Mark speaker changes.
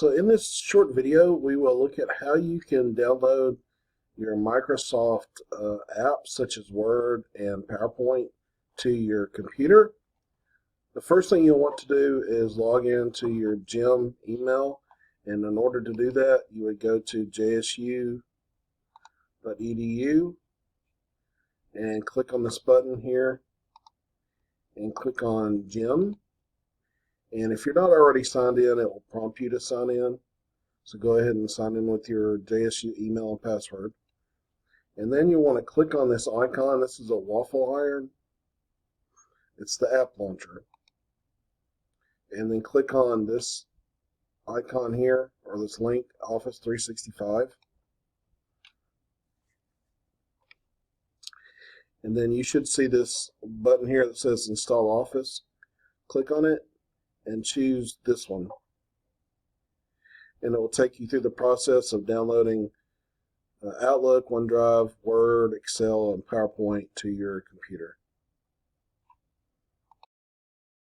Speaker 1: So in this short video, we will look at how you can download your Microsoft apps such as Word and PowerPoint to your computer. The first thing you'll want to do is log into your gym email, and in order to do that, you would go to jsu.edu and click on this button here and click on gym. And if you're not already signed in, it will prompt you to sign in. So go ahead and sign in with your JSU email and password. And then you want to click on this icon. This is a waffle iron. It's the app launcher. And then click on this icon here, or this link, Office 365. And then you should see this button here that says Install Office. Click on it and choose this one. And it will take you through the process of downloading Outlook, OneDrive, Word, Excel, and PowerPoint to your computer.